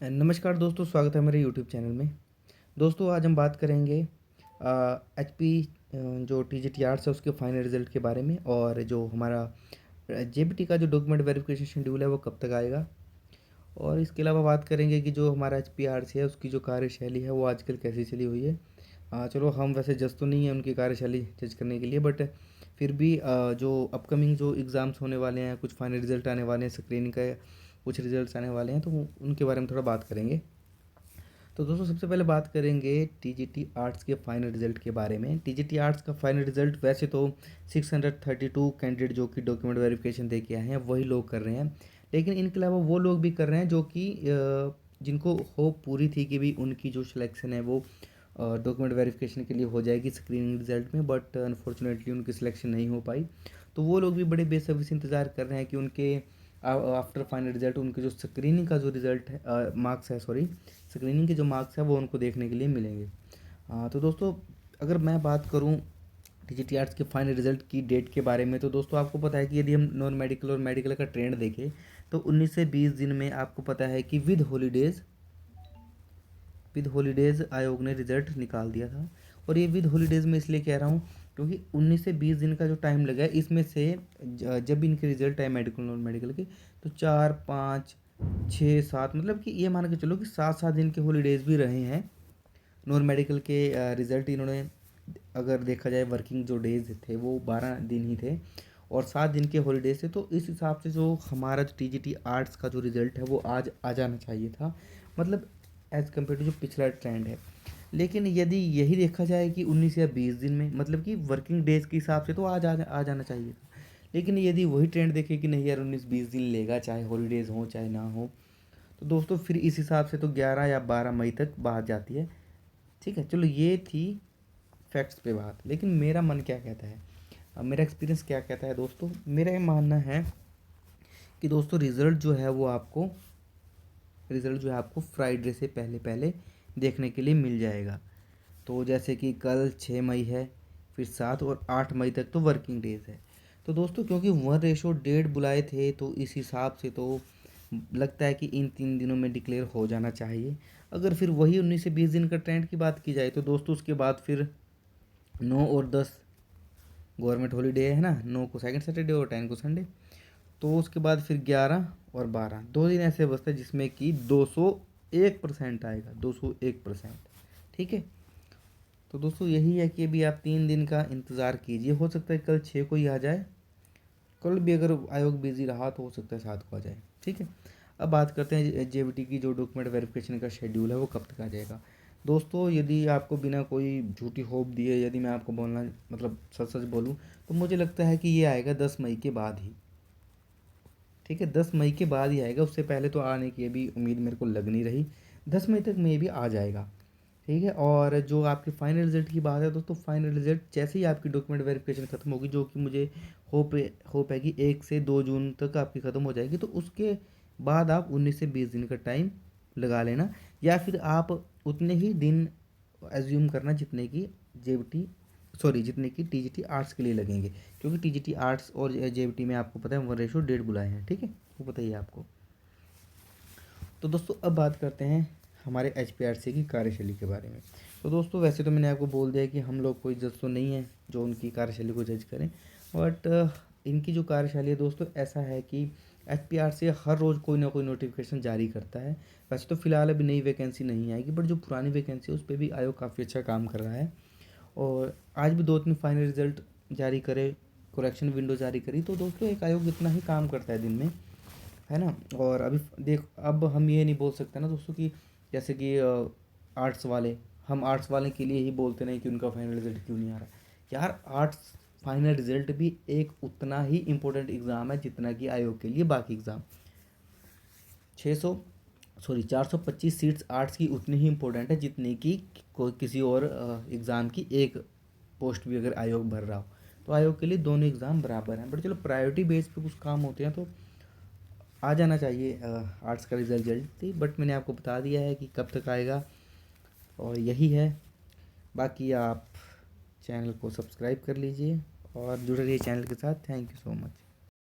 नमस्कार दोस्तों, स्वागत है मेरे यूट्यूब चैनल में। दोस्तों आज हम बात करेंगे एचपी जो टीजीटी आर्ट्स है उसके फाइनल रिजल्ट के बारे में, और जो हमारा जेबीटी का जो डॉक्यूमेंट वेरिफिकेशन शेड्यूल है वो कब तक आएगा। और इसके अलावा बात करेंगे कि जो हमारा एचपी आर्ट्स है उसकी जो कार्यशैली है वो आजकल कैसी चली हुई है। चलो हम वैसे जज तो नहीं है उनकी कार्यशैली जज करने के लिए, बट फिर भी जो अपकमिंग जो एग्ज़ाम्स होने वाले हैं, कुछ फाइनल रिजल्ट आने वाले हैं, स्क्रीनिंग का कुछ रिजल्ट्स आने वाले हैं, तो उनके बारे में थोड़ा बात करेंगे। तो दोस्तों सबसे पहले बात करेंगे टीजीटी आर्ट्स के फाइनल रिजल्ट के बारे में। टीजीटी आर्ट्स का फाइनल रिजल्ट वैसे तो 632 कैंडिडेट जो कि डॉक्यूमेंट वेरिफिकेशन दे के आए हैं वही लोग कर रहे हैं, लेकिन इनके अलावा वो लोग भी कर रहे हैं जो कि जिनको होप पूरी थी कि भी उनकी जो सिलेक्शन है वो डॉक्यूमेंट वेरिफिकेशन के लिए हो जाएगी स्क्रीनिंग रिजल्ट में, बट अनफॉर्चुनेटली उनकी सिलेक्शन नहीं हो पाई। तो वो लोग भी बड़े बेसब्री से इंतज़ार कर रहे हैं कि उनके आफ्टर फाइनल रिजल्ट उनके जो स्क्रीनिंग का जो रिजल्ट है, मार्क्स है, सॉरी, स्क्रीनिंग के जो मार्क्स है वो उनको देखने के लिए मिलेंगे। तो दोस्तों अगर मैं बात करूं टीजीटी आर्ट्स के फाइनल रिजल्ट की डेट के बारे में, तो दोस्तों आपको पता है कि यदि हम नॉन मेडिकल और मेडिकल का ट्रेंड देखें तो 19 से 20 दिन में आपको पता है कि विद हॉलीडेज़ आयोग ने रिजल्ट निकाल दिया था। और ये विद हॉलीडेज़ में इसलिए कह रहा हूँ क्योंकि 19 से 20 दिन का जो टाइम लगा है इसमें से जब इनके रिजल्ट आए मेडिकल नॉन मेडिकल के, तो 4 5 6 7, मतलब कि ये मान के चलो कि 7 7 दिन के हॉलीडेज़ भी रहे हैं। नॉन मेडिकल के रिज़ल्ट इन्होंने, अगर देखा जाए वर्किंग जो डेज थे वो 12 दिन ही थे और 7 दिन के हॉलीडेज थे, तो इस हिसाब से जो हमारा जो टीजीटी आर्ट्स का जो रिज़ल्ट है वो आज आ जाना चाहिए था, मतलब एज़ कम्पेयर टू जो पिछला ट्रेंड है। लेकिन यदि यही देखा जाए कि 19 या 20 दिन में, मतलब कि वर्किंग डेज के हिसाब से तो आज आ जाना चाहिए था, लेकिन यदि वही ट्रेंड देखें कि नहीं यार 19 20 दिन लेगा, चाहे हॉलीडेज़ हो चाहे ना हो, तो दोस्तों फिर इस हिसाब से तो 11 या 12 मई तक बात जाती है। ठीक है, चलो ये थी फैक्ट्स पे बात, लेकिन मेरा मन क्या कहता है, मेरा एक्सपीरियंस क्या कहता है दोस्तों। मेरा ये मानना है कि दोस्तों रिज़ल्ट जो है आपको फ्राइडे से पहले पहले देखने के लिए मिल जाएगा। तो जैसे कि कल 6 मई है, फिर 7 और 8 मई तक तो वर्किंग डेज़ है। तो दोस्तों क्योंकि 1:1.5 बुलाए थे, तो इस हिसाब से तो लगता है कि इन 3 दिनों में डिक्लेयर हो जाना चाहिए। अगर फिर वही 19 से 20 दिन का ट्रेंड की बात की जाए तो दोस्तों उसके बाद फिर 9 और 10 गवर्नमेंट हॉलीडे है ना, 9 को सेकंड सैटरडे और 10 को संडे। तो उसके बाद फिर 11 और 12 2 दिन ऐसे बचते हैं जिसमें कि 201% आएगा, 201%। ठीक है, तो दोस्तों यही है कि अभी आप 3 दिन का इंतज़ार कीजिए, हो सकता है कल 6 को ही आ जाए, कल भी अगर आयोग बिजी रहा तो हो सकता है 7 को आ जाए। ठीक है, अब बात करते हैं जेबीटी की जो डॉक्यूमेंट वेरिफिकेशन का शेड्यूल है वो कब तक आ जाएगा। दोस्तों यदि आपको बिना कोई झूठी होप दिए यदि मैं आपको बोलना, मतलब सच सच बोलूँ, तो मुझे लगता है कि ये आएगा 10 मई के बाद ही। ठीक है, 10 मई के बाद ही आएगा, उससे पहले तो आने की अभी उम्मीद मेरे को लग नहीं रही। 10 मई तक मे भी आ जाएगा। ठीक है, और जो आपके फाइनल रिजल्ट की बात है दोस्तों, फाइनल रिजल्ट जैसे ही आपकी डॉक्यूमेंट वेरिफिकेशन खत्म होगी, जो कि मुझे होप है कि 1 से 2 जून तक आपकी ख़त्म हो जाएगी, तो उसके बाद आप 19 से 20 दिन का टाइम लगा लेना, या फिर आप उतने ही दिन एज्यूम करना जितने की टीजीटी आर्ट्स के लिए लगेंगे, क्योंकि टीजीटी आर्ट्स और जेबीटी में आपको पता है 1:1.5 बुलाए हैं। ठीक है, वो पता ही है आपको। तो दोस्तों अब बात करते हैं हमारे एचपीआरसी की कार्यशैली के बारे में। तो दोस्तों वैसे तो मैंने आपको बोल दिया कि हम लोग कोई जज तो नहीं है जो उनकी कार्यशैली को जज करें, बट इनकी जो कार्यशैली है दोस्तों, ऐसा है कि एचपीआरसी हर रोज़ कोई ना कोई नोटिफिकेशन जारी करता है। वैसे तो फिलहाल अभी नई वैकेंसी नहीं आएगी, बट जो पुरानी वैकेंसी है उस पर भी आयोग काफ़ी अच्छा काम कर रहा है। और आज भी 2 3 फाइनल रिजल्ट जारी करे, करेक्शन विंडो जारी करी, तो दोस्तों एक आयोग इतना ही काम करता है दिन में, है ना। और अभी देख, अब हम ये नहीं बोल सकते ना दोस्तों कि जैसे कि आर्ट्स वाले, हम आर्ट्स वाले के लिए ही बोलते नहीं कि उनका फाइनल रिजल्ट क्यों नहीं आ रहा। यार आर्ट्स फाइनल रिजल्ट भी एक उतना ही इम्पोर्टेंट एग्ज़ाम है जितना कि आयोग के लिए बाकी एग्ज़ाम। 600 सॉरी 425 सीट्स आर्ट्स की उतनी ही इम्पोर्टेंट है जितनी कि कोई किसी और एग्ज़ाम की एक पोस्ट भी अगर आयोग भर रहा हो, तो आयोग के लिए दोनों एग्ज़ाम बराबर हैं। बट चलो प्रायोरिटी बेस पे कुछ काम होते हैं तो आ जाना चाहिए आर्ट्स का रिजल्ट जल्दी, बट मैंने आपको बता दिया है कि कब तक आएगा, और यही है। बाकी आप चैनल को सब्सक्राइब कर लीजिए और जुड़े रहिए चैनल के साथ। Thank you so much.